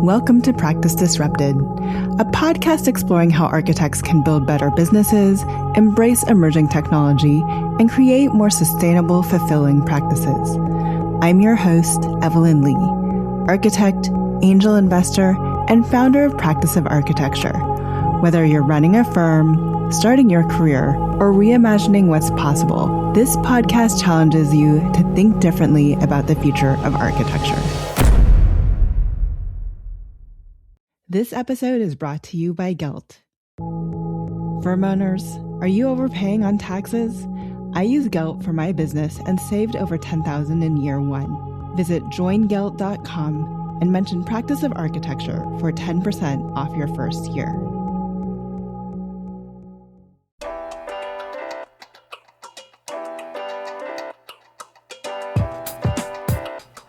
Welcome to Practice Disrupted, a podcast exploring how architects can build better businesses, embrace emerging technology, and create more sustainable, fulfilling practices. I'm your host, Evelyn Lee, architect, angel investor, and founder of Practice of Architecture. Whether you're running a firm, starting your career, or reimagining what's possible, this podcast challenges you to think differently about the future of architecture. This episode is brought to you by Gelt. Firm owners, are you overpaying on taxes? I use Gelt for my business and saved over $10,000 in year one. Visit joingelt.com and mention Practice of Architecture for 10% off your first year.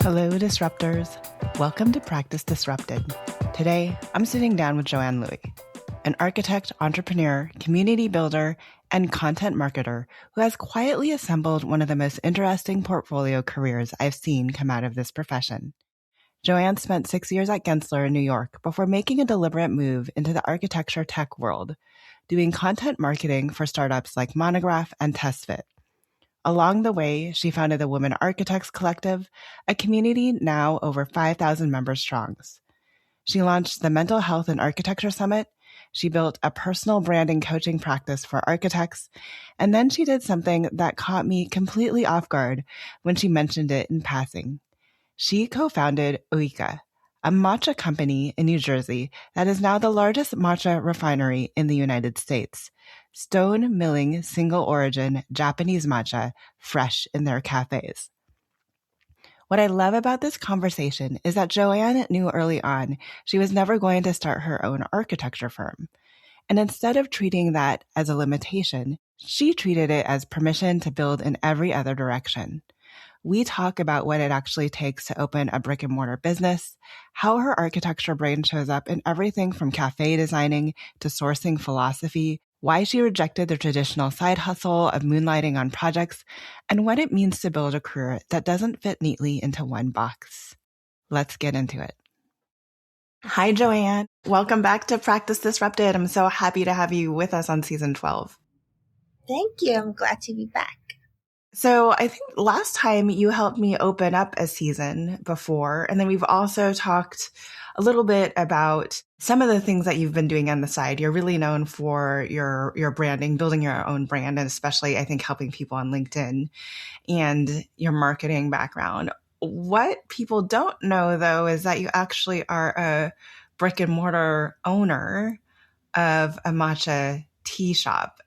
Hello, Disruptors. Welcome to Practice Disrupted. Today, I'm sitting down with Joann Lui, an architect, entrepreneur, community builder, and content marketer who has quietly assembled one of the most interesting portfolio careers I've seen come out of this profession. Joann spent 6 years at Gensler in New York before making a deliberate move into the architecture tech world, doing content marketing for startups like Monograph and Testfit. Along the way, she founded the Women Architects Collective, a community now over 5,000 members strong. She launched the Mental Health and Architecture Summit. She built a personal branding coaching practice for architects. And then she did something that caught me completely off guard when she mentioned it in passing. She co-founded OIKA, a matcha company in New Jersey that is now the largest matcha refinery in the United States. Stone milling single origin Japanese matcha fresh in their cafes. What I love about this conversation is that Joann knew early on she was never going to start her own architecture firm. And instead of treating that as a limitation, she treated it as permission to build in every other direction. We talk about what it actually takes to open a brick-and-mortar business, how her architecture brain shows up in everything from cafe designing to sourcing philosophy, why she rejected the traditional side hustle of moonlighting on projects, and what it means to build a career that doesn't fit neatly into one box. Let's get into it. Hi, Joann. Welcome back to Practice Disrupted. I'm so happy to have you with us on season 12. Thank you. I'm glad to be back. So I think last time you helped me open up a season before, and then we've also talked a little bit about some of the things that you've been doing on the side. You're really known for your branding, building your own brand, and especially, I think, helping people on LinkedIn and your marketing background. What people don't know, though, is that you actually are a brick and mortar owner of a matcha tea shop,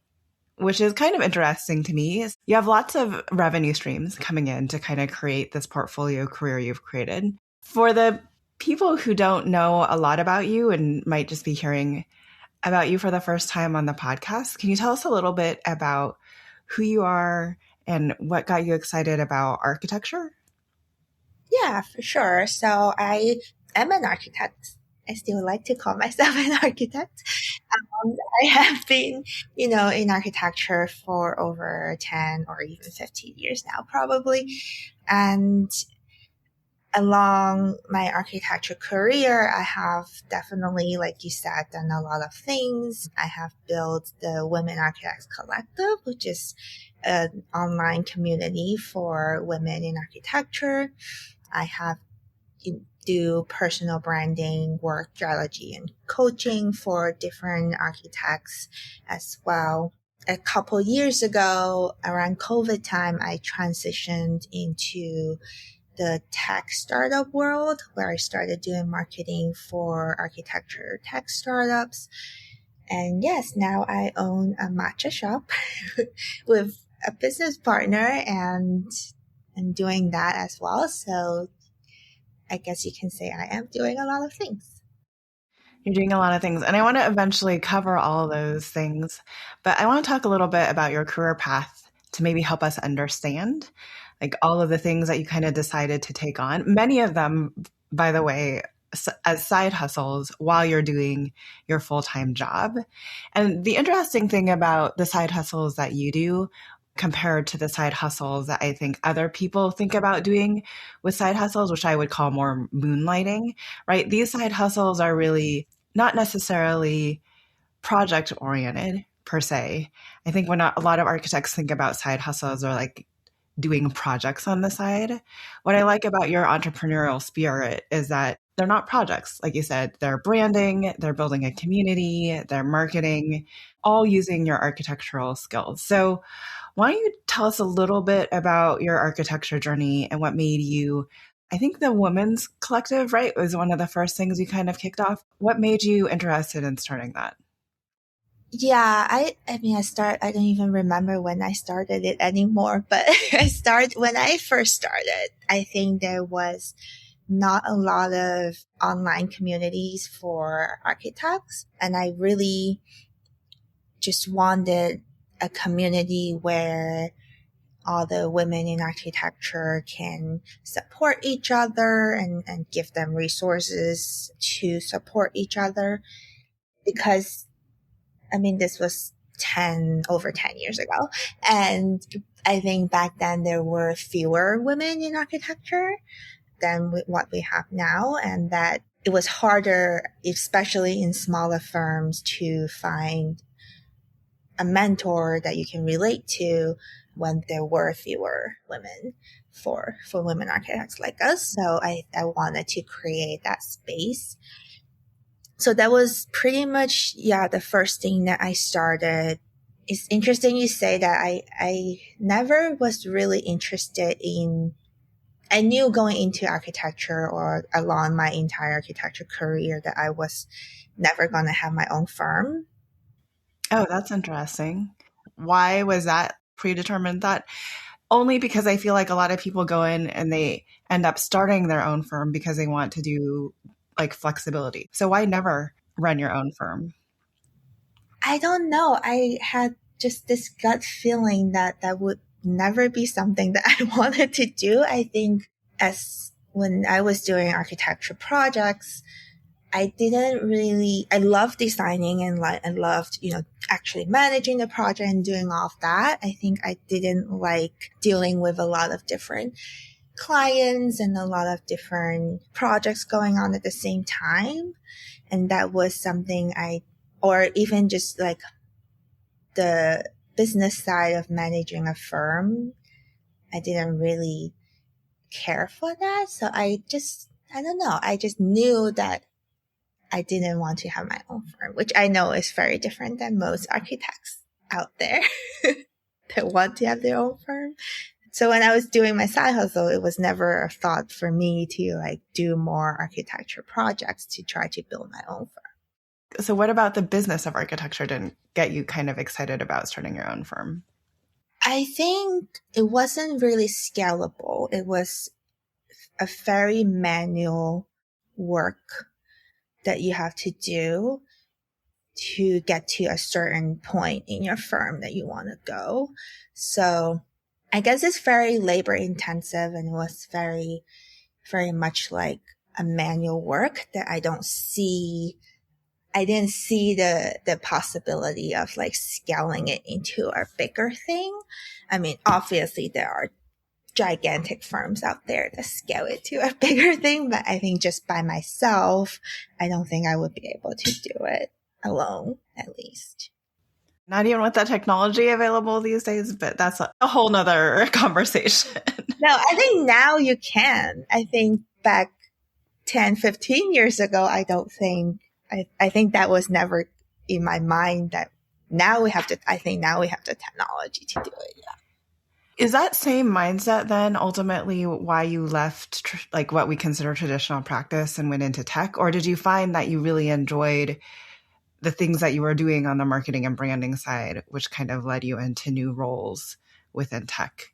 which is kind of interesting to me. You have lots of revenue streams coming in to kind of create this portfolio career you've created. For the people who don't know a lot about you and might just be hearing about you for the first time on the podcast, can you tell us a little bit about who you are and what got you excited about architecture? Yeah, for sure. So I am an architect. I still like to call myself an architect. I have been, in architecture for over 10 or even 15 years now, probably. And along my architecture career, I have definitely, like you said, done a lot of things. I have built the Women Architects Collective, which is an online community for women in architecture. I have do personal branding, work strategy, and coaching for different architects as well. A couple years ago, around COVID time, I transitioned into the tech startup world where I started doing marketing for architecture tech startups. And yes, now I own a matcha shop with a business partner and I'm doing that as well. So I guess you can say I am doing a lot of things. You're doing a lot of things. And I want to eventually cover all of those things. But I want to talk a little bit about your career path to maybe help us understand like all of the things that you kind of decided to take on. Many of them, by the way, as side hustles while you're doing your full-time job. And the interesting thing about the side hustles that you do compared to the side hustles that I think other people think about doing with side hustles, which I would call more moonlighting, right? These side hustles are really not necessarily project oriented per se. I think when a lot of architects think about side hustles or like doing projects on the side, what I like about your entrepreneurial spirit is that they're not projects. Like you said, they're branding, they're building a community, they're marketing, all using your architectural skills. So why don't you tell us a little bit about your architecture journey and what made you, I think the Women's Collective, right, was one of the first things you kind of kicked off. What made you interested in starting that? Yeah, I don't even remember when I started it anymore, but when I first started, I think there was not a lot of online communities for architects. And I really just wanted a community where all the women in architecture can support each other and give them resources to support each other. Because, this was over 10 years ago. And I think back then there were fewer women in architecture than what we have now. And that it was harder, especially in smaller firms, to find a mentor that you can relate to when there were fewer women for women architects like us. So I wanted to create that space. So that was pretty much, the first thing that I started. It's interesting you say that I never was really interested in, I knew going into architecture or along my entire architecture career that I was never going to have my own firm. Oh, that's interesting. Why was that predetermined? That only because I feel like a lot of people go in and they end up starting their own firm because they want to do like flexibility. So why never run your own firm? I don't know. I had just this gut feeling that that would never be something that I wanted to do. I think as when I was doing architecture projects, I loved designing and I loved, actually managing the project and doing all of that. I think I didn't like dealing with a lot of different clients and a lot of different projects going on at the same time. And that was something or even just like the business side of managing a firm, I didn't really care for that. So I don't know. I just knew that I didn't want to have my own firm, which I know is very different than most architects out there that want to have their own firm. So when I was doing my side hustle, it was never a thought for me to like do more architecture projects to try to build my own firm. So what about the business of architecture didn't get you kind of excited about starting your own firm? I think it wasn't really scalable. It was a very manual work that you have to do to get to a certain point in your firm that you want to go. So I guess it's very labor intensive and it was very, very much like a manual work that I didn't see the possibility of like scaling it into a bigger thing. Obviously there are gigantic firms out there that scale it to a bigger thing, but I think just by myself, I don't think I would be able to do it alone, at least. Not even with the technology available these days, but that's a whole nother conversation. No, I think now you can. I think back 10, 15 years ago, I think that was never in my mind that I think now we have the technology to do it. Yeah. Is that same mindset then ultimately why you left like what we consider traditional practice and went into tech? Or did you find that you really enjoyed the things that you were doing on the marketing and branding side, which kind of led you into new roles within tech?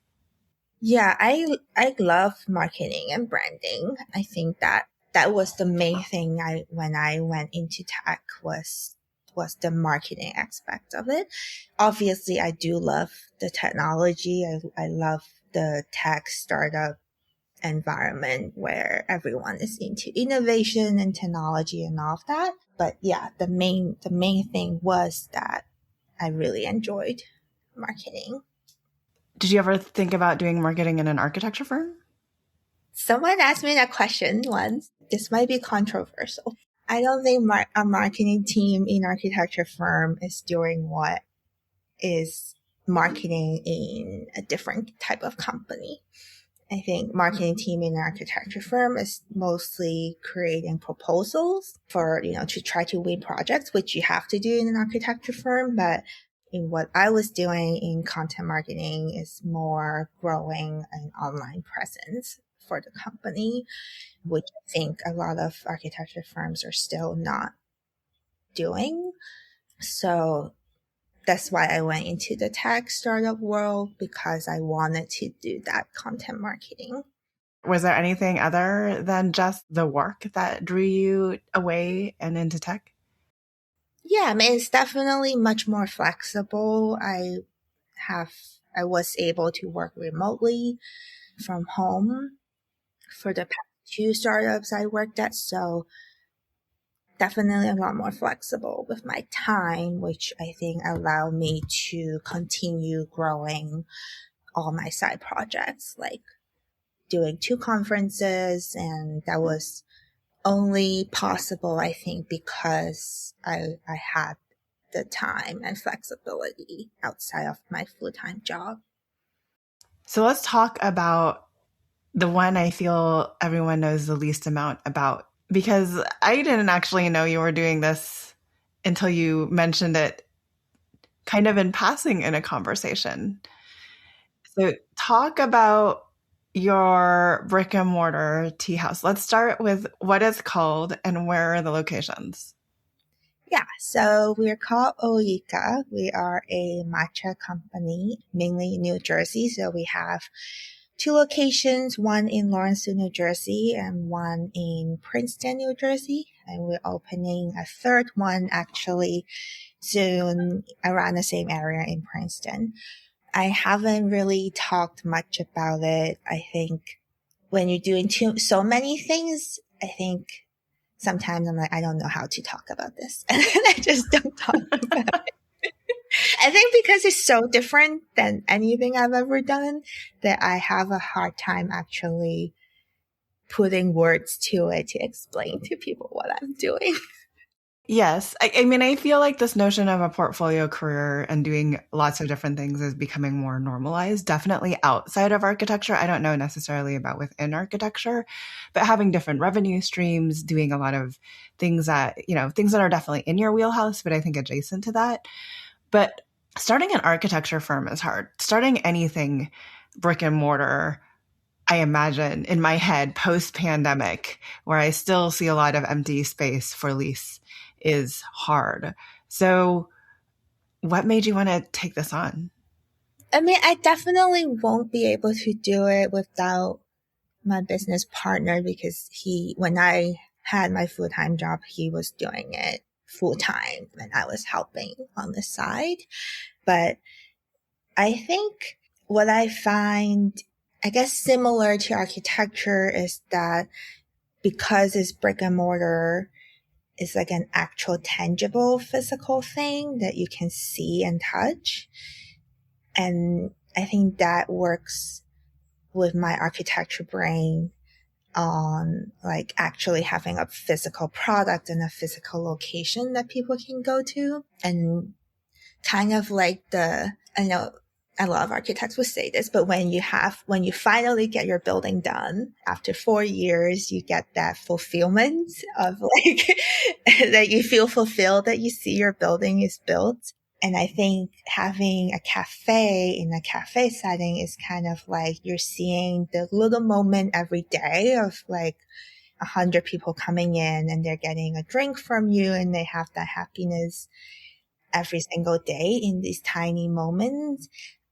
Yeah, I love marketing and branding. I think that was the main thing when I went into tech was the marketing aspect of it. Obviously, I do love the technology. I love the tech startup environment where everyone is into innovation and technology and all of that. But yeah, the main thing was that I really enjoyed marketing. Did you ever think about doing marketing in an architecture firm? Someone asked me that question once. This might be controversial. I don't think a marketing team in architecture firm is doing what is marketing in a different type of company. I think marketing team in an architecture firm is mostly creating proposals for, to try to win projects, which you have to do in an architecture firm. But in what I was doing in content marketing is more growing an online presence for the company, which I think a lot of architecture firms are still not doing. So that's why I went into the tech startup world, because I wanted to do that content marketing. Was there anything other than just the work that drew you away and into tech? Yeah, I mean, it's definitely much more flexible. I was able to work remotely from home for the past two startups I worked at. So definitely a lot more flexible with my time, which I think allowed me to continue growing all my side projects, like doing 2 conferences. And that was only possible, I think, because I had the time and flexibility outside of my full-time job. So let's talk about the one I feel everyone knows the least amount about, because I didn't actually know you were doing this until you mentioned it kind of in passing in a conversation. So talk about your brick and mortar tea house. Let's start with what it's called and where are the locations. Yeah, so we're called OIKA. We are a matcha company, mainly in New Jersey. So we have 2 locations, one in Lawrenceville, New Jersey, and one in Princeton, New Jersey. And we're opening a third one actually soon around the same area in Princeton. I haven't really talked much about it. I think when you're doing so many things, I think sometimes I'm like, I don't know how to talk about this. And I just don't talk about it. I think because it's so different than anything I've ever done that I have a hard time actually putting words to it to explain to people what I'm doing. Yes. I mean, I feel like this notion of a portfolio career and doing lots of different things is becoming more normalized, definitely outside of architecture. I don't know necessarily about within architecture, but having different revenue streams, doing a lot of things that, things that are definitely in your wheelhouse, but I think adjacent to that. But starting an architecture firm is hard. Starting anything brick and mortar, I imagine in my head post pandemic, where I still see a lot of empty space for lease, is hard. So what made you want to take this on? I mean, I definitely won't be able to do it without my business partner, because when I had my full-time job, he was doing it full-time and I was helping on the side. But I think what I find, I guess, similar to architecture is that because it's brick and mortar, it's like an actual tangible physical thing that you can see and touch. And I think that works with my architecture brain on like actually having a physical product and a physical location that people can go to. And kind of like I know a lot of architects would say this, but when you finally get your building done after 4 years, you get that fulfillment of like, that you feel fulfilled that you see your building is built. And I think having a cafe in a cafe setting is kind of like you're seeing the little moment every day of like 100 people coming in and they're getting a drink from you and they have that happiness every single day in these tiny moments.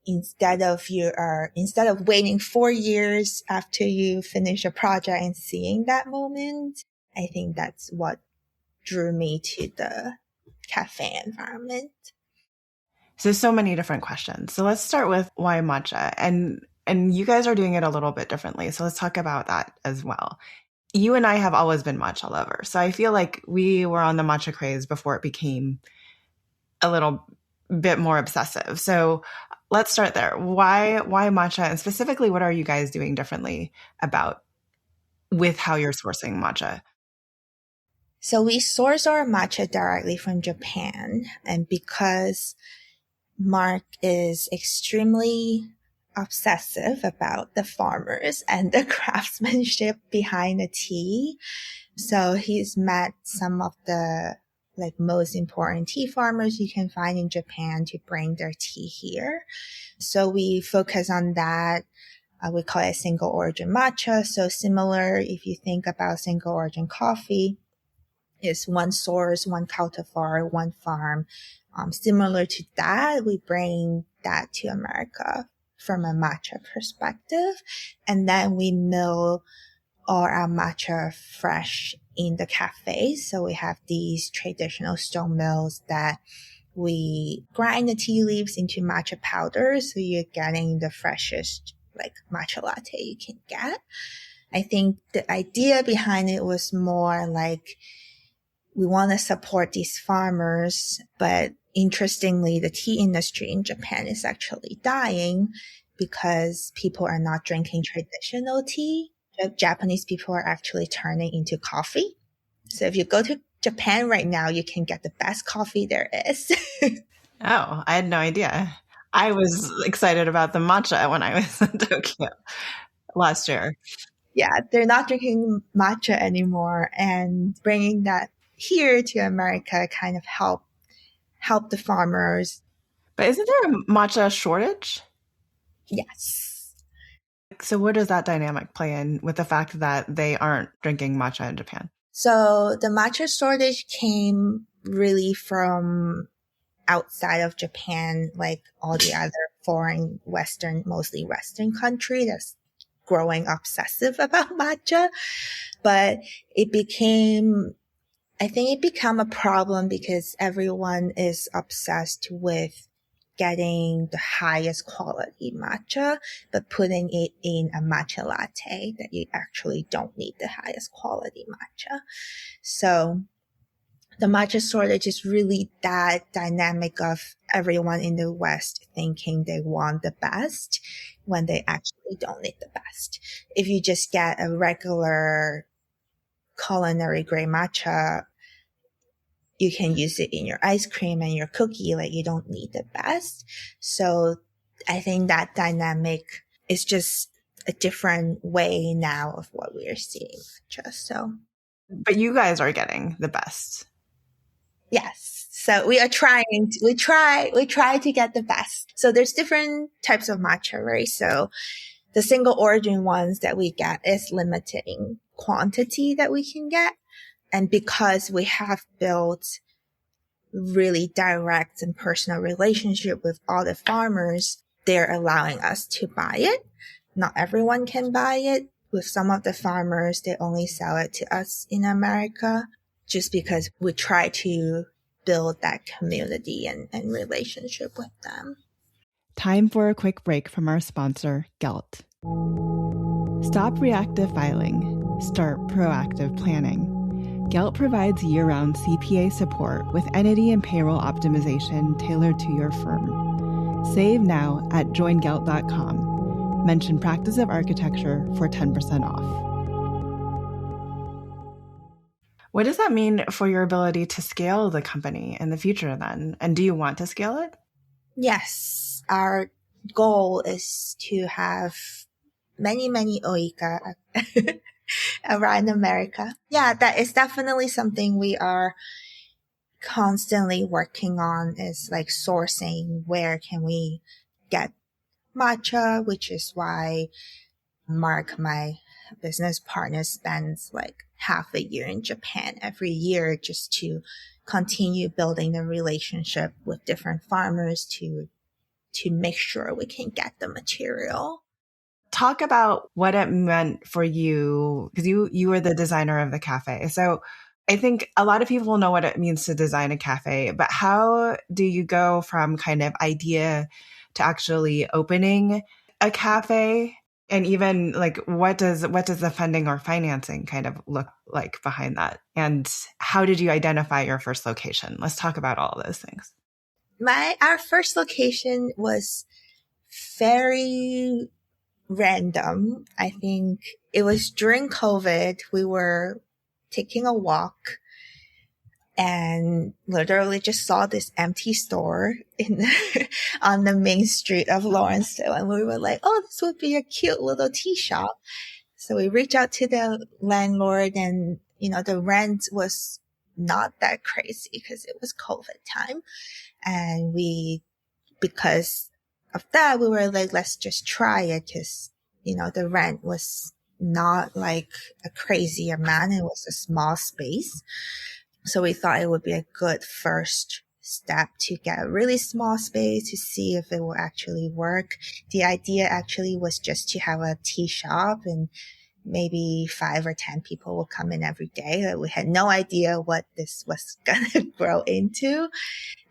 Instead of waiting 4 years after you finish a project and seeing that moment, I think that's what drew me to the cafe environment. So many different questions. So let's start with why matcha, and you guys are doing it a little bit differently. So let's talk about that as well. You and I have always been matcha lovers. So I feel like we were on the matcha craze before it became a little bit more obsessive. So let's start there. Why matcha? And specifically, what are you guys doing differently with how you're sourcing matcha? So we source our matcha directly from Japan. And because Mark is extremely obsessive about the farmers and the craftsmanship behind the tea, so he's met some of the most important tea farmers you can find in Japan to bring their tea here. So we focus on that. We call it single origin matcha. So similar, if you think about single origin coffee, is one source, one cultivar, one farm. Similar to that, we bring that to America from a matcha perspective. And then we mill all our matcha fresh in the cafe. So we have these traditional stone mills that we grind the tea leaves into matcha powder. So you're getting the freshest matcha latte you can get. I think the idea behind it was more like we want to support these farmers, but interestingly, the tea industry in Japan is actually dying because people are not drinking traditional tea. Japanese people are actually turning into coffee. So if you go to Japan right now, you can get the best coffee there is. Oh, I had no idea. I was excited about the matcha when I was in Tokyo last year. Yeah, they're not drinking matcha anymore, and bringing that here to America kind of help the farmers. But isn't there a matcha shortage? Yes. So where does that dynamic play in with the fact that they aren't drinking matcha in Japan? So the matcha shortage came really from outside of Japan, like all the other foreign mostly Western country that's growing obsessive about matcha. But I think it became a problem because everyone is obsessed with getting the highest quality matcha, but putting it in a matcha latte that you actually don't need the highest quality matcha. So the matcha shortage is really that dynamic of everyone in the West thinking they want the best when they actually don't need the best. If you just get a regular culinary grade matcha, you can use it in your ice cream and your cookie, you don't need the best. So I think that dynamic is just a different way now of what we are seeing. But you guys are getting the best. Yes. So we try to get the best. So there's different types of matcha, right? So the single origin ones that we get is limiting quantity that we can get. And because we have built really direct and personal relationship with all the farmers, they're allowing us to buy it. Not everyone can buy it. With some of the farmers, they only sell it to us in America, just because we try to build that community and relationship with them. Time for a quick break from our sponsor, Gelt. Stop reactive filing. Start proactive planning. Gelt provides year-round CPA support with entity and payroll optimization tailored to your firm. Save now at joingelt.com. Mention Practice of Architecture for 10% off. What does that mean for your ability to scale the company in the future then? And do you want to scale it? Yes. Our goal is to have many, many OIKA around America. Yeah, that is definitely something we are constantly working on, is sourcing where can we get matcha, which is why Mark, my business partner, spends half a year in Japan every year just to continue building the relationship with different farmers to make sure we can get the material. Talk about what it meant for you, because you were the designer of the cafe. So I think a lot of people know what it means to design a cafe, but how do you go from kind of idea to actually opening a cafe? And even what does the funding or financing kind of look like behind that? And how did you identify your first location? Let's talk about all of those things. Our first location was very random. I think it was during COVID. We were taking a walk and literally just saw this empty store on the main street of Lawrenceville. And we were like, oh, this would be a cute little tea shop. So we reached out to the landlord, and, the rent was not that crazy because it was COVID time. And because of that, we were like, let's just try it, because, the rent was not like a crazy amount. It was a small space. So we thought it would be a good first step to get a really small space to see if it will actually work. The idea actually was just to have a tea shop, and maybe 5 or 10 people will come in every day. Like, we had no idea what this was going to grow into.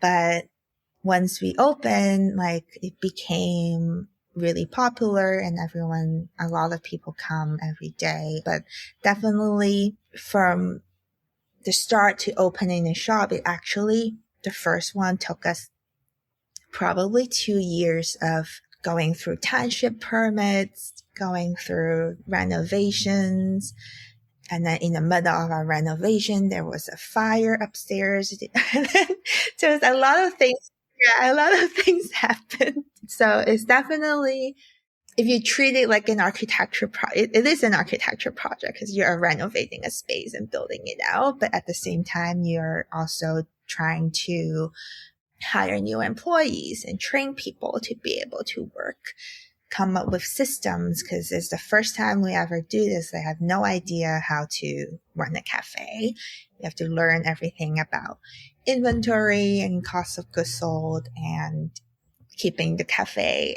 But once we opened, it became really popular, and a lot of people come every day. But definitely from the start to opening the shop, the first one took us probably 2 years of going through township permits, going through renovations. And then in the middle of our renovation, there was a fire upstairs. So it was a lot of things. Yeah, a lot of things happened. So it's definitely, if you treat it like an architecture project, it is an architecture project because you're renovating a space and building it out. But at the same time, you're also trying to hire new employees and train people to be able to work, come up with systems, because it's the first time we ever do this. They have no idea how to run a cafe. You have to learn everything about inventory and cost of goods sold and keeping the cafe,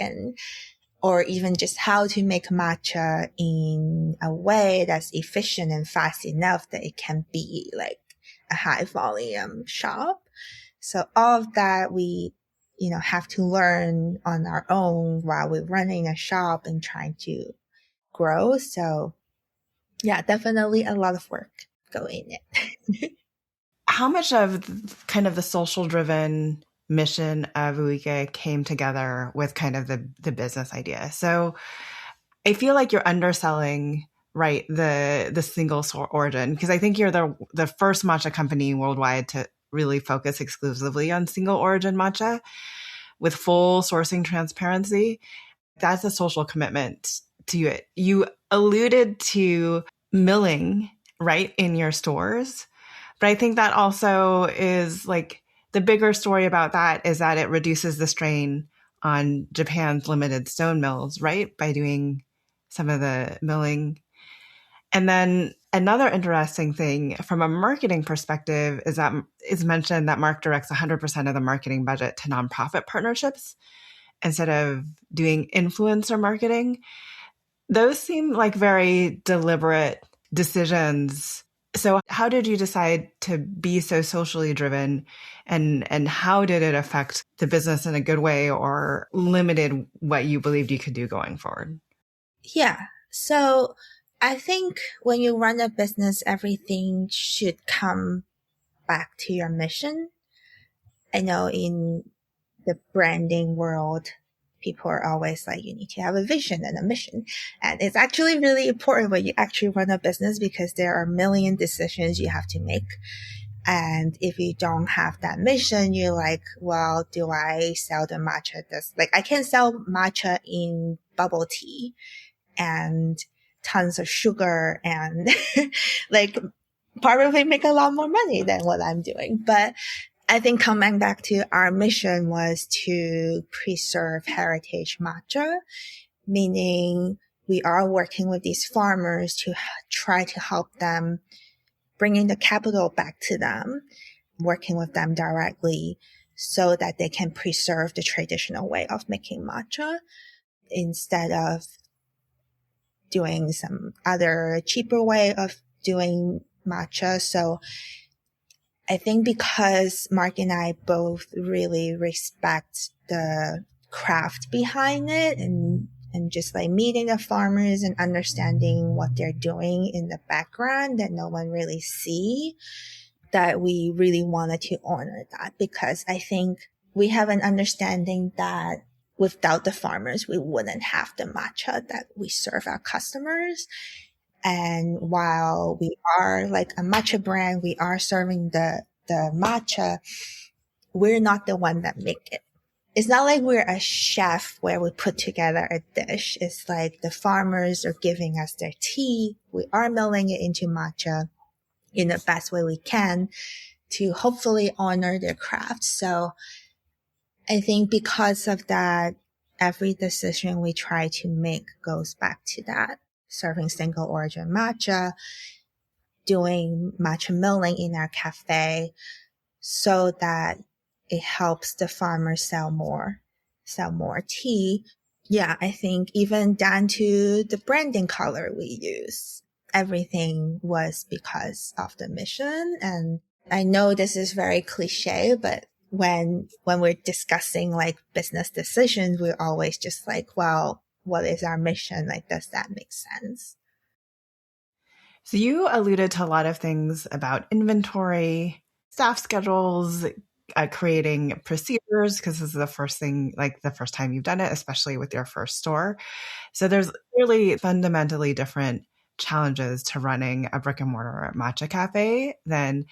or even just how to make matcha in a way that's efficient and fast enough that it can be like a high volume shop. So all of that we, have to learn on our own while we're running a shop and trying to grow. So yeah, definitely a lot of work going in. How much of kind of the social driven mission of OIKA came together with kind of the business idea? So I feel like you're underselling, right, the single origin, because I think you're the first matcha company worldwide to really focus exclusively on single origin matcha with full sourcing transparency. That's a social commitment to it. You alluded to milling, right, in your stores. But I think that also is like the bigger story about that is that it reduces the strain on Japan's limited stone mills, right, by doing some of the milling. And then another interesting thing from a marketing perspective is that it's mentioned that Mark directs 100% of the marketing budget to nonprofit partnerships instead of doing influencer marketing. Those seem like very deliberate decisions. So how did you decide to be so socially driven, and how did it affect the business in a good way or limited what you believed you could do going forward? Yeah. So I think when you run a business, everything should come back to your mission. I know in the branding world, people are always like, you need to have a vision and a mission. And it's actually really important when you actually run a business, because there are a million decisions you have to make. And if you don't have that mission, you're like, well, do I sell the matcha? I can sell matcha in bubble tea and tons of sugar and probably make a lot more money than what I'm doing. But I think coming back to our mission was to preserve heritage matcha, meaning we are working with these farmers to try to help them, bringing the capital back to them, working with them directly so that they can preserve the traditional way of making matcha instead of doing some other cheaper way of doing matcha. So I think because Mark and I both really respect the craft behind it and just meeting the farmers and understanding what they're doing in the background that no one really see, that we really wanted to honor that, because I think we have an understanding that without the farmers, we wouldn't have the matcha that we serve our customers. And while we are like a matcha brand, we are serving the matcha, we're not the one that make it. It's not like we're a chef where we put together a dish. It's like the farmers are giving us their tea. We are milling it into matcha in the best way we can to hopefully honor their craft. So I think because of that, every decision we try to make goes back to that. Serving single origin matcha, doing matcha milling in our cafe so that it helps the farmers sell more tea. Yeah, I think even down to the branding color we use, everything was because of the mission. And I know this is very cliche, but when we're discussing like business decisions, we're always just like, well, what is our mission? Like, does that make sense? So you alluded to a lot of things about inventory, staff schedules, creating procedures, because this is the first thing, like the first time you've done it, especially with your first store. So there's really fundamentally different challenges to running a brick and mortar matcha cafe than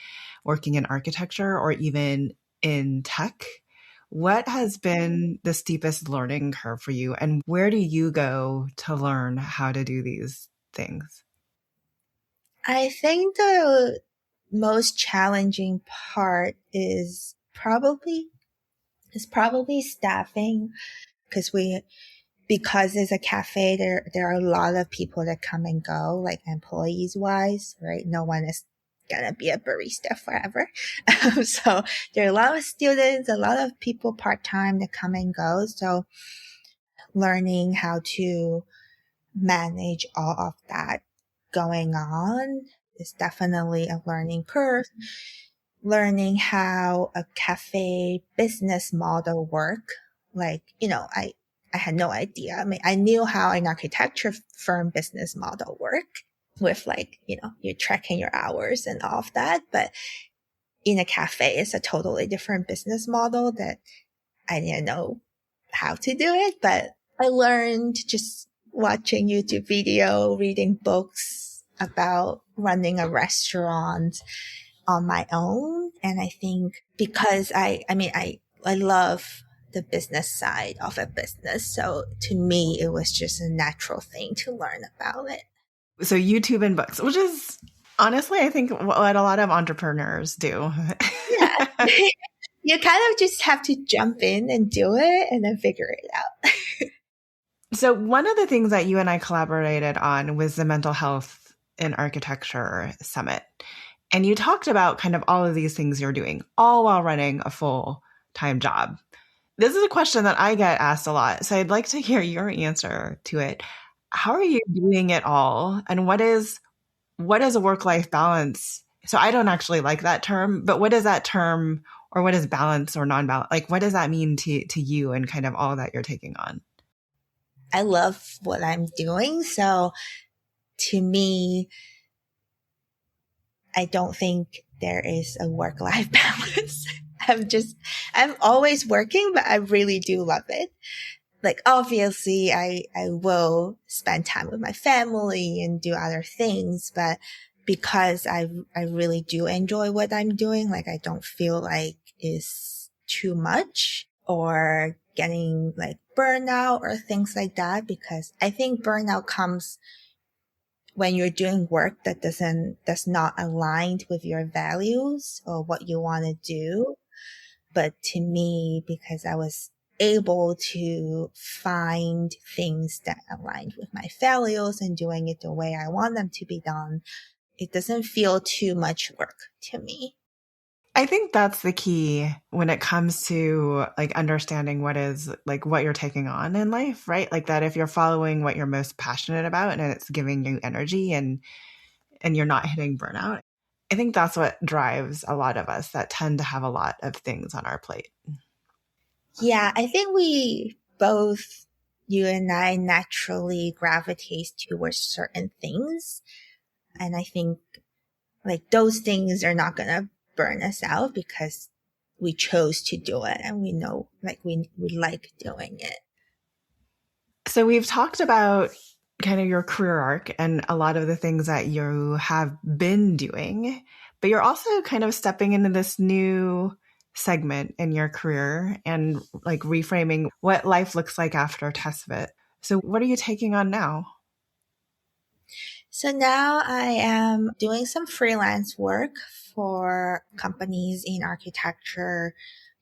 working in architecture or even in tech. What has been the steepest learning curve for you, and where do you go to learn how to do these things? I think the most challenging part is probably staffing, because it's a cafe, there are a lot of people that come and go, like employees wise, right? No one is gonna be a barista forever. So there are a lot of students, a lot of people part-time that come and go. So learning how to manage all of that going on is definitely a learning curve. Learning how a cafe business model work. Like, I had no idea. I mean, I knew how an architecture firm business model work with like, you're tracking your hours and all of that. But in a cafe, it's a totally different business model that I didn't know how to do it. But I learned just watching YouTube video, reading books about running a restaurant on my own. And I think because I love the business side of a business. So to me, it was just a natural thing to learn about it. So YouTube and books, which is honestly, I think what a lot of entrepreneurs do. Yeah. You kind of just have to jump in and do it and then figure it out. So one of the things that you and I collaborated on was the Mental Health in Architecture Summit. And you talked about kind of all of these things you're doing, all while running a full-time job. This is a question that I get asked a lot. So I'd like to hear your answer to it. How are you doing it all? And what is a work-life balance? So I don't actually like that term, but what is that term, or what is balance or non-balance? Like, what does that mean to you and kind of all that you're taking on? I love what I'm doing. So to me, I don't think there is a work-life balance. I'm always working, but I really do love it. Like, obviously I will spend time with my family and do other things, but because I really do enjoy what I'm doing, like I don't feel like it's too much or getting like burnout or things like that, because I think burnout comes when you're doing work that's not aligned with your values or what you want to do. But to me, because I was able to find things that aligned with my values and doing it the way I want them to be done, it doesn't feel too much work to me. I think that's the key when it comes to like understanding what you're taking on in life, right? Like that if you're following what you're most passionate about and it's giving you energy and you're not hitting burnout. I think that's what drives a lot of us that tend to have a lot of things on our plate. Yeah, I think we both, you and I, naturally gravitate towards certain things. And I think like those things are not going to burn us out because we chose to do it and we know like we like doing it. So we've talked about kind of your career arc and a lot of the things that you have been doing, but you're also kind of stepping into this new segment in your career and like reframing what life looks like after Testfit. So what are you taking on now? So now I am doing some freelance work for companies in architecture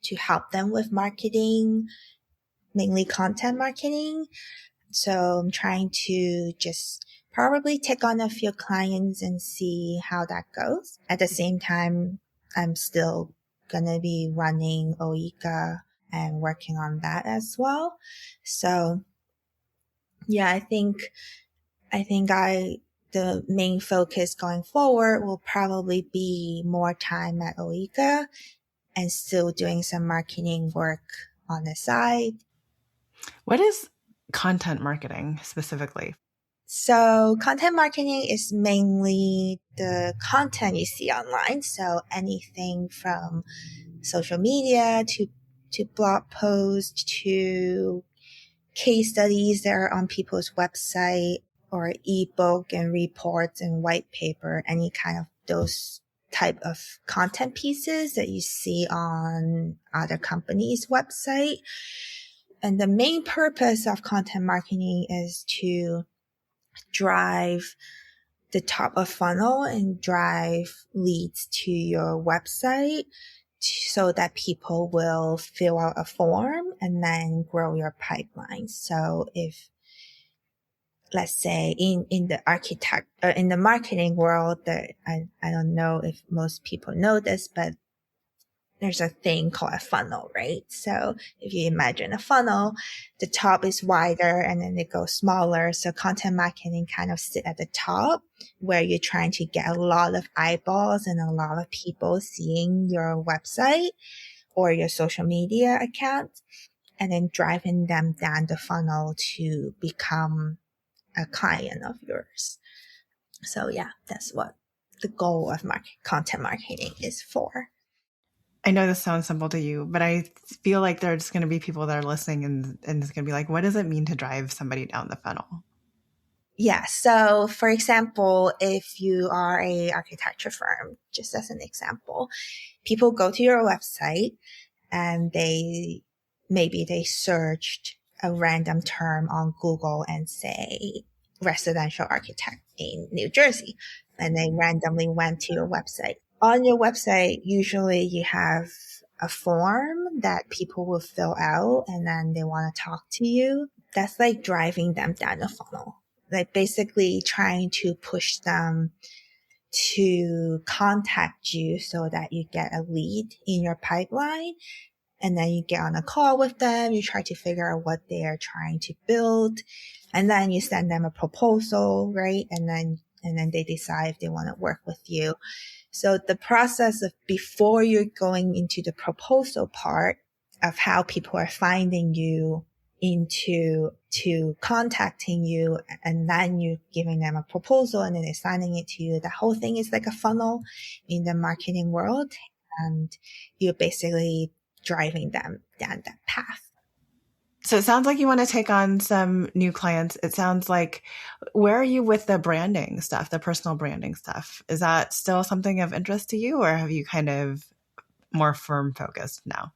to help them with marketing, mainly content marketing. So I'm trying to just probably take on a few clients and see how that goes. At the same time, I'm still going to be running OIKA and working on that as well. So yeah, I think the main focus going forward will probably be more time at OIKA and still doing some marketing work on the side. What is content marketing specifically? So content marketing is mainly the content you see online. So anything from social media to blog posts to case studies that are on people's website or ebook and reports and white paper, any kind of those type of content pieces that you see on other companies' website. And the main purpose of content marketing is to drive the top of funnel and drive leads to your website so that people will fill out a form and then grow your pipeline. So if, let's say in the in the marketing world, that I don't know if most people know this, but there's a thing called a funnel, right? So if you imagine a funnel, the top is wider and then it goes smaller. So content marketing kind of sit at the top where you're trying to get a lot of eyeballs and a lot of people seeing your website or your social media account and then driving them down the funnel to become a client of yours. So yeah, that's what the goal of content marketing is for. I know this sounds simple to you, but I feel like there's going to be people that are listening and it's going to be like, what does it mean to drive somebody down the funnel? Yeah. So for example, if you are a architecture firm, just as an example, people go to your website and maybe they searched a random term on Google and say residential architect in New Jersey, and they randomly went to your website. On your website, usually you have a form that people will fill out and then they want to talk to you. That's like driving them down the funnel, like basically trying to push them to contact you so that you get a lead in your pipeline. And then you get on a call with them. You try to figure out what they are trying to build. And then you send them a proposal, right? And then they decide if they want to work with you. So the process of before you're going into the proposal part of how people are finding you into to contacting you, and then you giving them a proposal and then they're signing it to you. The whole thing is like a funnel in the marketing world, and you're basically driving them down that path. So it sounds like you want to take on some new clients. It sounds like, where are you with the branding stuff, the personal branding stuff? Is that still something of interest to you, or have you kind of more firm focused now?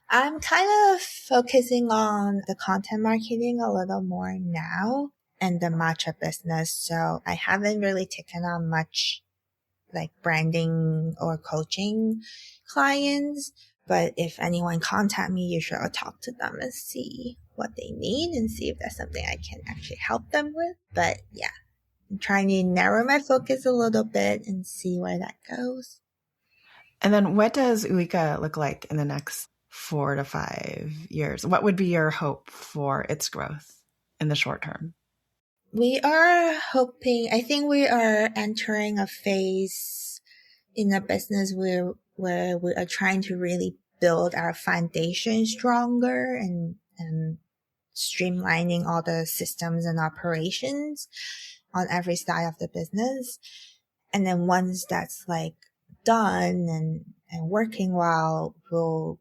I'm kind of focusing on the content marketing a little more now and the matcha business. So I haven't really taken on much like branding or coaching clients. But if anyone contact me, usually I'll talk to them and see what they need and see if that's something I can actually help them with. But yeah, I'm trying to narrow my focus a little bit and see where that goes. And then what does OIKA look like in the next 4 to 5 years? What would be your hope for its growth in the short term? We are hoping, I think we are entering a phase in the business where we are trying to really build our foundation stronger and streamlining all the systems and operations on every side of the business. And then once that's like done and working well, we'll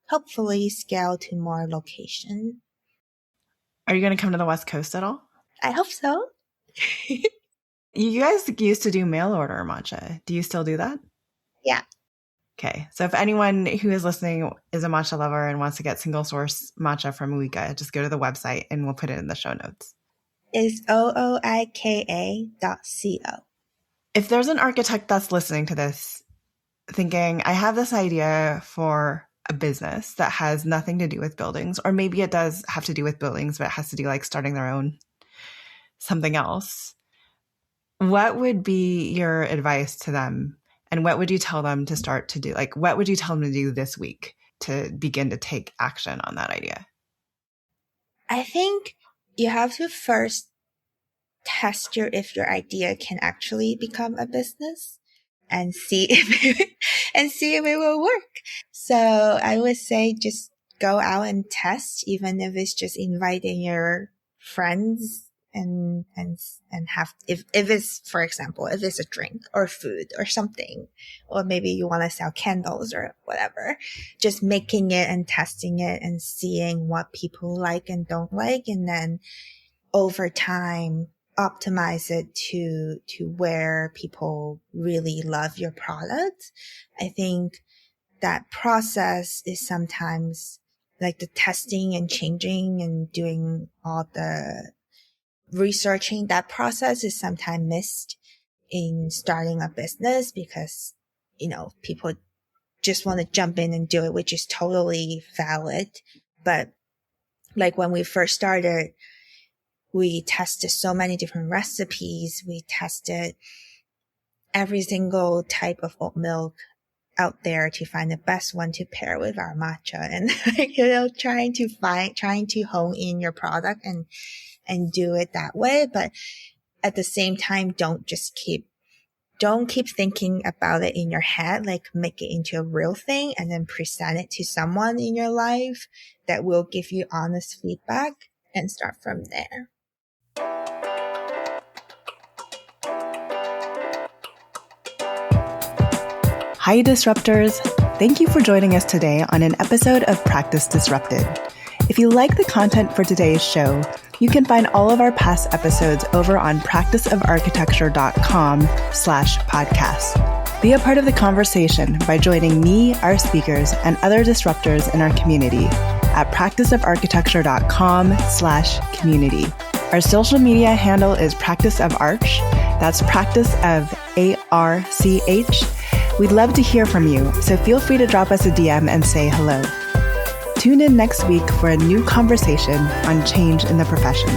hopefully scale to more location. Are you going to come to the West Coast at all? I hope so. You guys used to do mail order matcha. Do you still do that? Yeah. Okay. So if anyone who is listening is a matcha lover and wants to get single source matcha from OIKA, just go to the website and we'll put it in the show notes. It's OOIKA.co. If there's an architect that's listening to this thinking, I have this idea for a business that has nothing to do with buildings, or maybe it does have to do with buildings, but it has to do like starting their own something else. What would be your advice to them? And what would you tell them to start to do? Like, what would you tell them to do this week to begin to take action on that idea? I think you have to first test if your idea can actually become a business and see if it will work. So I would say just go out and test, even if it's just inviting your friends and have, if it's, for example, if it's a drink or food or something, or maybe you want to sell candles or whatever, just making it and testing it and seeing what people like and don't like. And then over time, optimize it to where people really love your product. I think that process is sometimes like the testing and changing and doing all the researching. That process is sometimes missed in starting a business because, people just want to jump in and do it, which is totally valid. But like when we first started, we tested so many different recipes. We tested every single type of oat milk out there to find the best one to pair with our matcha, and trying to hone in your product and do it that way. But at the same time, don't keep thinking about it in your head, like make it into a real thing and then present it to someone in your life that will give you honest feedback and start from there. Hi, Disruptors. Thank you for joining us today on an episode of Practice Disrupted. If you like the content for today's show, you can find all of our past episodes over on practiceofarchitecture.com/podcast. Be a part of the conversation by joining me, our speakers, and other disruptors in our community at practiceofarchitecture.com/community. Our social media handle is Practice of Arch. That's Practice of ARCH. We'd love to hear from you, so feel free to drop us a DM and say hello. Tune in next week for a new conversation on change in the profession.